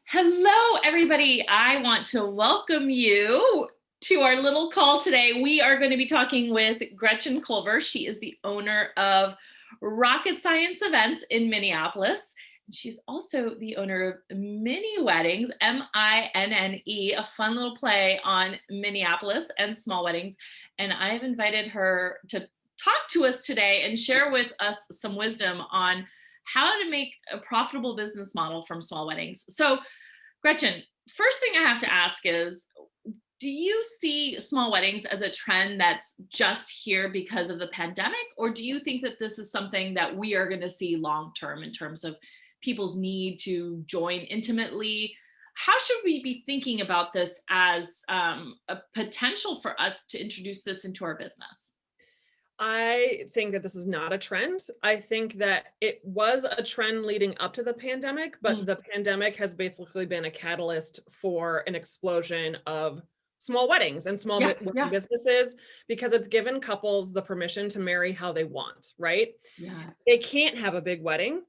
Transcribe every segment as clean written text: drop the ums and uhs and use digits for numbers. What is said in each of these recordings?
Hello, everybody. I want to welcome you to our little call today. We are going to be talking with Gretchen Culver. She is the owner of Rocket Science Events in Minneapolis. She's also the owner of Minne Weddings, Minne, a fun little play on Minneapolis and small weddings. And I've invited her to talk to us today and share with us some wisdom on how to make a profitable business model from small weddings. So, Gretchen, first thing I have to ask is, do you see small weddings as a trend that's just here because of the pandemic? Or do you think that this is something that we are going to see long term in terms of people's need to join intimately? How should we be thinking about this as a potential for us to introduce this into our business? I think that this is not a trend. I think that it was a trend leading up to the pandemic, but Mm, the pandemic has basically been a catalyst for an explosion of small weddings and small yeah, wedding yeah, businesses because it's given couples the permission to marry how they want, right? yes. They can't have a big wedding.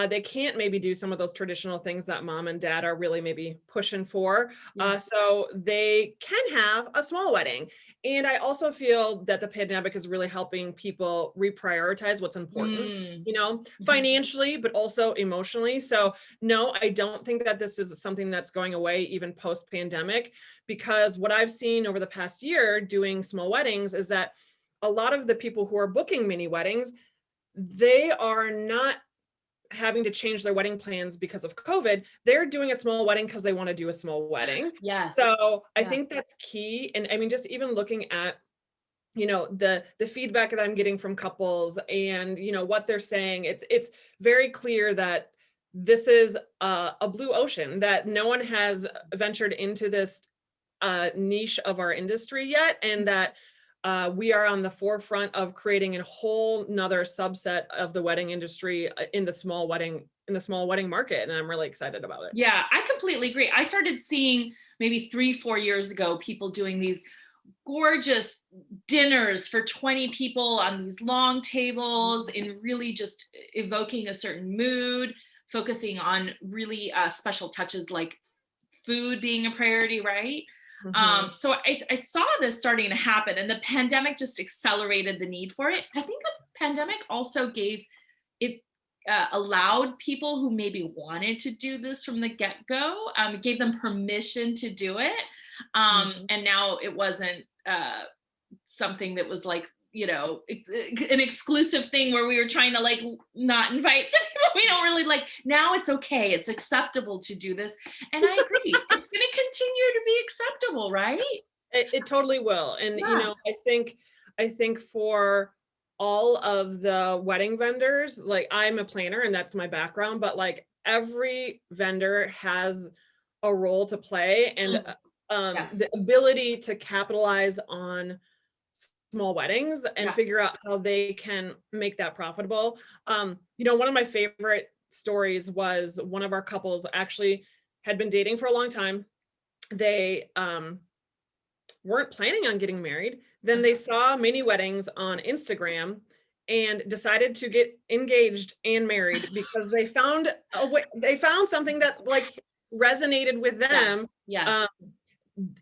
They can't maybe do some of those traditional things that mom and dad are really maybe pushing for. Yeah. So they can have a small wedding. And I also feel that the pandemic is really helping people reprioritize what's important, Mm, mhm. financially, but also emotionally. So, no, I don't think that this is something that's going away even post pandemic, because what I've seen over the past year doing small weddings is that a lot of the people who are booking mini weddings, they are not having to change their wedding plans because of COVID. They're doing a small wedding because they want to do a small wedding. Yes. So I Yeah. think that's key. And I mean, just even looking at the feedback that I'm getting from couples and what they're saying, it's very clear that this is a blue ocean, that no one has ventured into this niche of our industry yet, and that we are on the forefront of creating a whole nother subset of the wedding industry in the small wedding market, and I'm really excited about it. Yeah, I completely agree. I started seeing maybe 3, 4 years ago people doing these gorgeous dinners for 20 people on these long tables in really just evoking a certain mood, focusing on really special touches like food being a priority, right? Mhm. So I saw this starting to happen, and the pandemic just accelerated the need for it. I think the pandemic also gave it allowed people who maybe wanted to do this from the get-go, it gave them permission to do it. Mhm. And now it wasn't something that was like, an exclusive thing where we were trying to like not invite we don't really like. Now it's okay, it's acceptable to do this, and I agree it's going to continue to be acceptable, right? It totally will. And Yeah. I think for all of the wedding vendors, like I'm a planner and that's my background, but like every vendor has a role to play, and Mm, the yes. ability to capitalize on small weddings and Yeah. figure out how they can make that profitable. One of my favorite stories was one of our couples actually had been dating for a long time. They weren't planning on getting married. Then they saw mini weddings on Instagram and decided to get engaged and married because they found something that like resonated with Yeah. them Yes. um,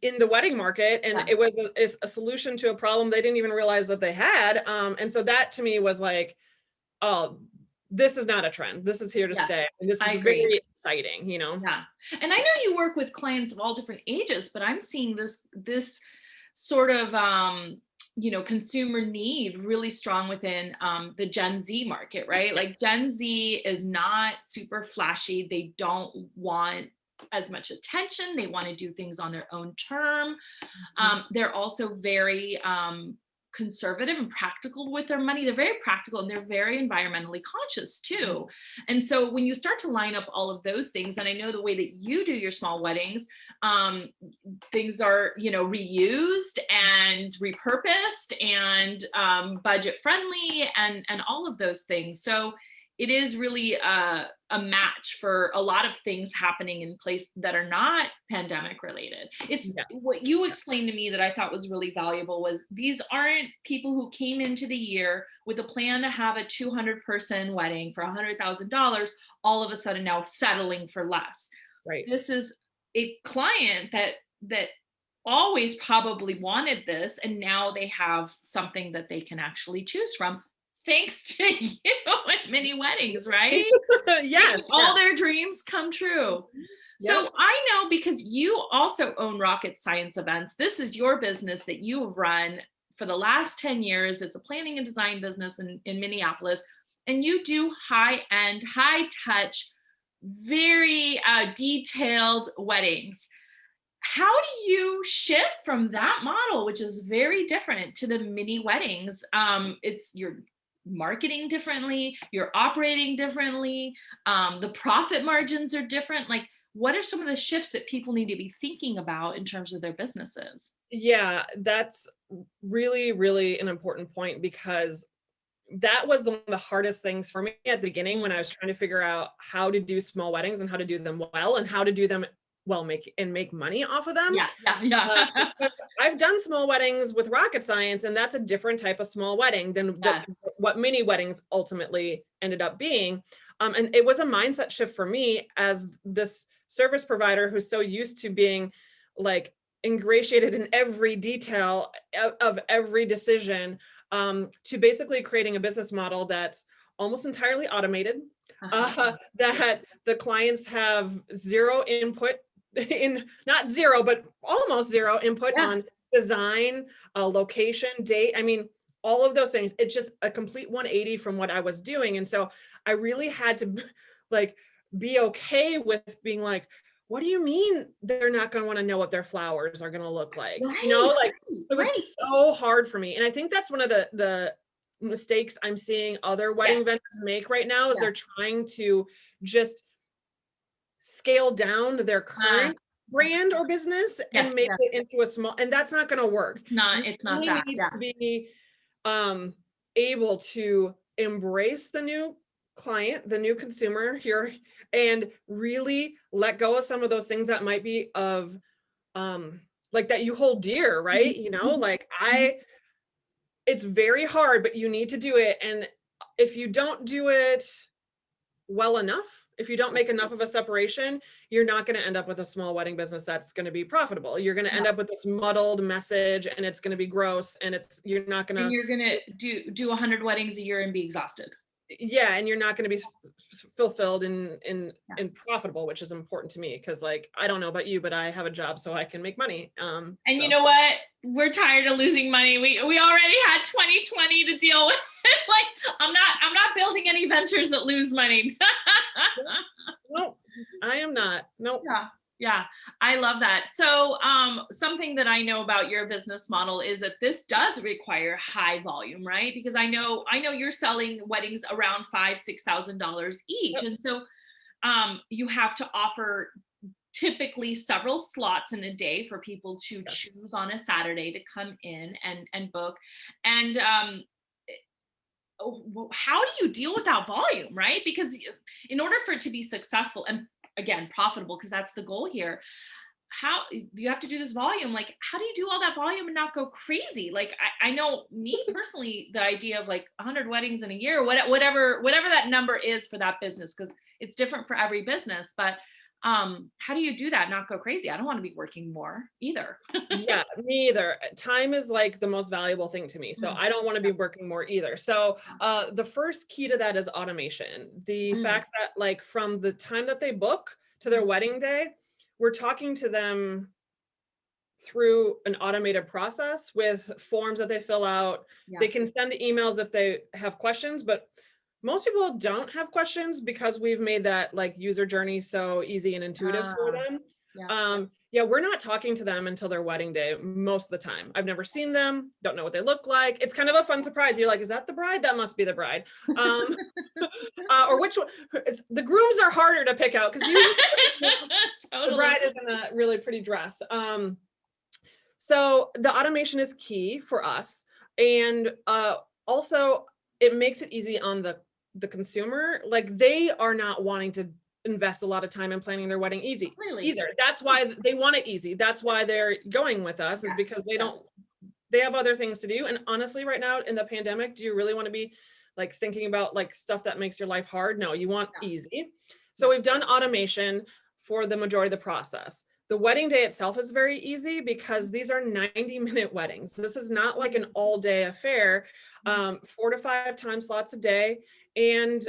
in the wedding market, and it Yes. was a solution to a problem they didn't even realize that they had. And so that to me was like, oh, this is not a trend. This is here to Yes. stay, and this I is agree. very exciting. Yeah. And I know you work with clients of all different ages, but I'm seeing this sort of consumer need really strong within the Gen Z market, right? Yeah. Like Gen Z is not super flashy. They don't want as much attention. They want to do things on their own term. Mhm. They're also very conservative and practical with their money. They're very practical and they're very environmentally conscious too. And so when you start to line up all of those things, and I know the way that you do your small weddings, um, things are reused and repurposed and budget friendly and all of those things. So it is really a match for a lot of things happening in place that are not pandemic related. It's Yes. what you explained to me that I thought was really valuable was these aren't people who came into the year with a plan to have a 200-person wedding for $100,000 all of a sudden now settling for less. Right. This is a client that always probably wanted this, and now they have something that they can actually choose from thanks to you at Minne Weddings, right? Making Yes. all their dreams come true. Mhm. Yep. So I know because you also own Rocket Science Events. This is your business that you have run for the last 10 years. It's a planning and design business in Minneapolis. And you do high end, high touch, very detailed weddings. How do you shift from that model, which is very different, to the Minne Weddings? It's you're marketing differently, you're operating differently, the profit margins are different. Like, what are some of the shifts that people need to be thinking about in terms of their businesses? Yeah, that's really, really an important point because that was one of the hardest things for me at the beginning when I Mm, was trying to figure out how to do small weddings and how to do them well and how to do them well, make money off of them. yeah, yeah, yeah. Because I've done small weddings with Rocket Science, and that's a different type of small wedding than Yes. what Minne Weddings ultimately ended up being. And it was a mindset shift for me as this service provider who's so used to being like ingratiated in every detail of every decision, to basically creating a business model that's almost entirely automated, Uh-huh. that the clients have zero input in, not zero, but almost zero input Yeah. on design, location, date. I mean, all of those things. It's just a complete 180 from what I was doing. And so I really had to like be okay with being like, what do you mean they're not going to want to know what their flowers are going to look like? Right, Like right, it was right. so hard for me. And I think that's one of the mistakes I'm seeing other wedding Yes. vendors make right now is Yeah. they're trying to just scale down their Uh, current brand or business yes, and make it yes. into a small, and that's not going to work. You It's not really that. need Yeah. to be um able to embrace the new client, the new consumer here, and really let go of some of those things that might be of like that you hold dear, Mhm, right? mhm, Like mhm. it's very hard, but you need to do it. And if you don't do it well enough, if you don't make enough of a separation, you're not going to end up with a small wedding business that's going to be profitable. You're going to Yeah. end up with this muddled message and it's going to be gross and you're not going And to, you're gonna do 100 weddings a year and be exhausted. yeah, and you're not going to be fulfilled Yeah. and profitable, which is important to me because like I don't know about you, but I have a job so I can make money. And you So know what? We're tired of losing money. We already had 2020 to deal with. Like, I'm not building any ventures that lose money. no, I am not. Nope. Yeah. Yeah. I love that. So, something that I know about your business model is that this does require high volume, right? Because I know you're selling weddings around $5,000-6,000 each. Yep. And so you have to offer typically several slots in a day for people to Yes. choose on a Saturday to come in and book. And how do you deal with that volume, right? Because in order for it to be successful and again profitable, because that's the goal here, how you have to do this volume, like how do you do all that volume and not go crazy? Like I know me personally, the idea of like 100 weddings in a year, whatever that number is for that business, because it's different for every business. But how do you do that, not go crazy? I don't want to be working more either. Yeah, me either. Time is like the most valuable thing to me. So Mm, I don't want to be working more either. So the first key to that is automation. The mm, fact that like from the time that they book to their mm, wedding day, we're talking to them through an automated process with forms that they fill out. They yeah. can send emails if they have questions, but most people don't have questions because we've made that like user journey so easy and intuitive for uh, them. yeah. Yeah, we're not talking to them until their wedding day most of the time. I've never seen them, don't know what they look like. It's kind of a fun surprise. You're like, is that the bride? That must be the bride. Um, or which one? The grooms are harder to pick out because usually the Totally. bride is in a really pretty dress. So the automation is key for us. And also it makes it easy on the consumer. Like they are not wanting to invest a lot of time in planning their wedding easy Clearly. either. That's why they want it easy. That's why they're going with us is Yes. because they Yes. don't, they have other things to do. And honestly, right now in the pandemic, do you really want to be like thinking about like stuff that makes your life hard? No, you want Yeah. easy. So Yeah. we've done automation for the majority of the process. The wedding day itself is very easy because these are 90-minute weddings. This is not like an all-day affair. 4 to 5 time slots a day, and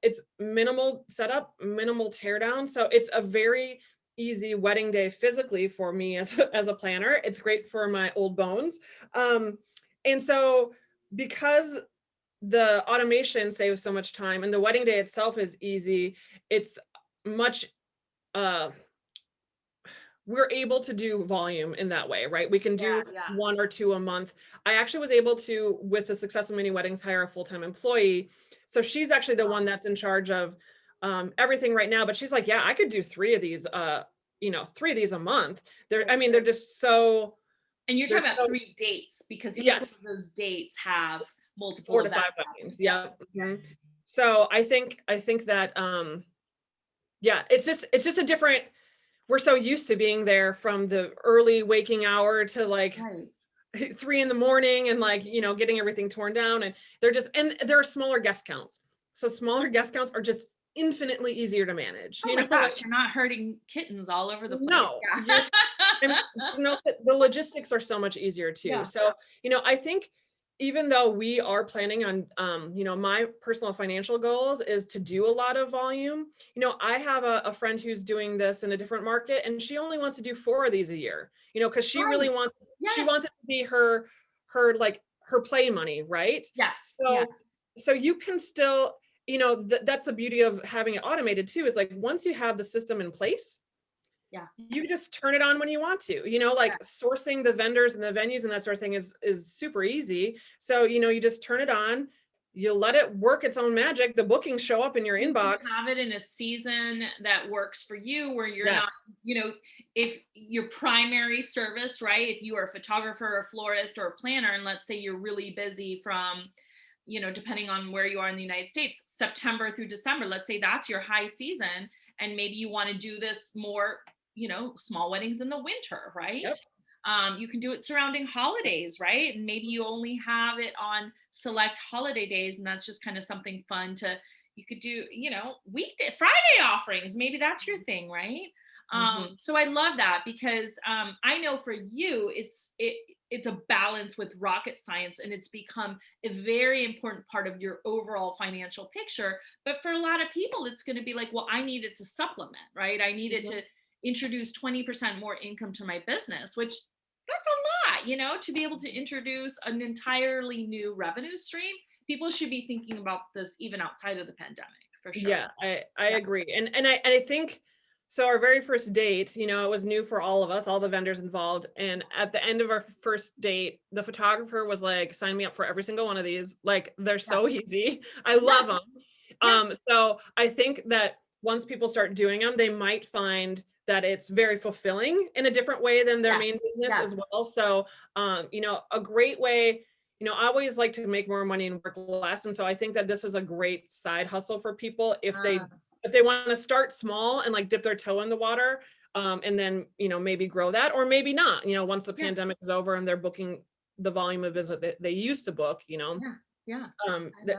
it's minimal setup, minimal teardown. So it's a very easy wedding day physically for me as a planner. It's great for my old bones. And so because the automation saves so much time and the wedding day itself is easy, it's much we're able to do volume in that way, right? We can do Yeah. 1 or 2 a month. I actually was able to, with the successful Minne Weddings, hire a full-time employee. So she's actually the one that's in charge of everything right now. But she's like, yeah, I could do 3 of these, 3 of these a month. They're just so. And you're talking about 3 dates because each one of Yes, those dates have multiple 4 to 5 events. weddings. Yeah. So I think that yeah, it's just a different. We're so used to being there from the early waking hour to like Right. 3 in the morning and like, getting everything torn down, and there are smaller guest counts. So smaller guest counts are just infinitely easier to manage. Oh my gosh, you're not hurting kittens all over the place. No, Yeah. the logistics are so much easier too. Yeah. So, I think even though we are planning on, my personal financial goals is to do a lot of volume. I have a friend who's doing this in a different market, and she only wants to do 4 of these a year, because she really wants, she Yes. wants it to be her like her play money, right? Yes. So you can still, that's the beauty of having it automated too, is like once you have the system in place, Yeah. you just turn it on when you want to, like sourcing the vendors and the venues and that sort of thing is super easy. So, you just turn it on, you let it work its own magic. The bookings show up in your inbox. Have it in a season that works for you, where you're Yes. not, if your primary service, right? If you are a photographer or a florist or a planner, and let's say you're really busy from, depending on where you are in the United States, September through December, let's say that's your high season. And maybe you want to do this more, small weddings in the winter, right? Yep. You can do it surrounding holidays, right? And maybe you only have it on select holiday days, and that's just kind of something fun you could do, weekday, Friday offerings. Maybe that's your thing, right? So I love that because I know for you, it's a balance with rocket science, and it's become a very important part of your overall financial picture. But for a lot of people, it's going to be like, well, I need it to supplement, right? I need it to introduce 20% more income to my business, which that's a lot, to be able to introduce an entirely new revenue stream. People should be thinking about this even outside of the pandemic, for sure. Yeah, I agree. And I think so. Our very first date, it was new for all of us, all the vendors involved. And at the end of our first date, the photographer was like, sign me up for every single one of these. Like, they're so easy. I love them. So I think that once people start doing them, they might find that it's very fulfilling in a different way than their main business as well. So, a great way, I always like to make more money and work less. And so I think that this is a great side hustle for people if they want to start small and like dip their toe in the water, and then, maybe grow that, or maybe not, once the pandemic is over and they're booking the volume of business that they used to book, I love it.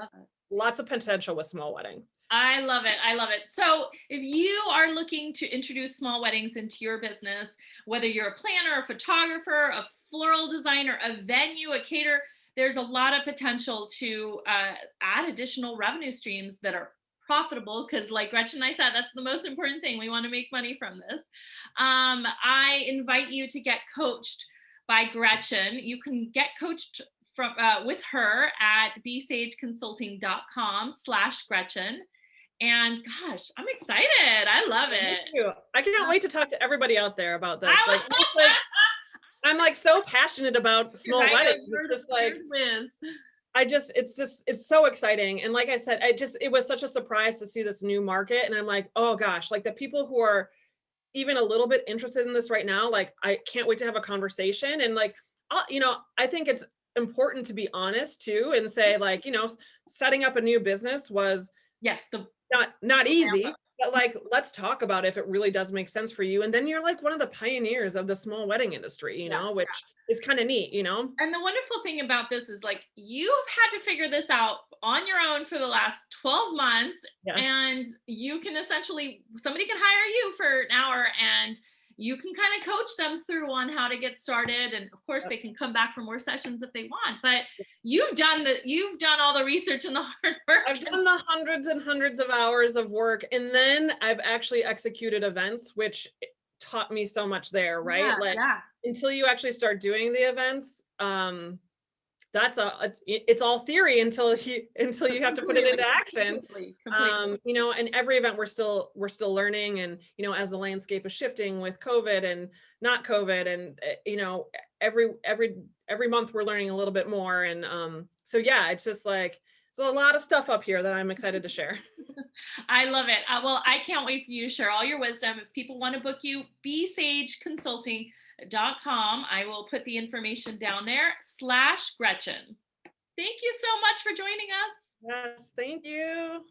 Lots of potential with small weddings. I love it. I love it. So if you are looking to introduce small weddings into your business, whether you're a planner, a photographer, a floral designer, a venue, a caterer, there's a lot of potential to add additional revenue streams that are profitable, because like Gretchen and I said, that's the most important thing. We want to make money from this. I invite you to get coached by Gretchen. You can get coached with her at bsageconsulting.com/Gretchen. And gosh, I'm excited. I love it. Thank you. I can't wait to talk to everybody out there about this. I'm like so passionate about small weddings. It's just like, it's so exciting. And like I said, it was such a surprise to see this new market. And I'm like, oh gosh, like the people who are even a little bit interested in this right now, like, I can't wait to have a conversation. And like, I think it's important to be honest too, and say like, setting up a new business was not easy. but like, let's talk about if it really does make sense for you. And then you're like one of the pioneers of the small wedding industry, Yeah. which is kind of neat, And the wonderful thing about this is like you've had to figure this out on your own for the last 12 months. Yes. And you can essentially, somebody can hire you for an hour and you can kind of coach them through on how to get started. And of course, Yep. they can come back for more sessions if they want. But you've done all the research and the hard work. I've done the hundreds and hundreds of hours of work, and then I've actually executed events, which taught me so much there, Yeah, right? Like yeah. until you actually start doing the events, it's all theory until you have to put it into action. Completely. And every event we're still learning, and as the landscape is shifting with COVID and not COVID, and every month we're learning a little bit more, and so yeah, it's just like there's a lot of stuff up here that I'm excited to share. I love it. Well, I can't wait for you to share all your wisdom. If people want to book you, bsageconsulting.com. I will put the information down there /Gretchen. Thank you so much for joining us. Yes, thank you.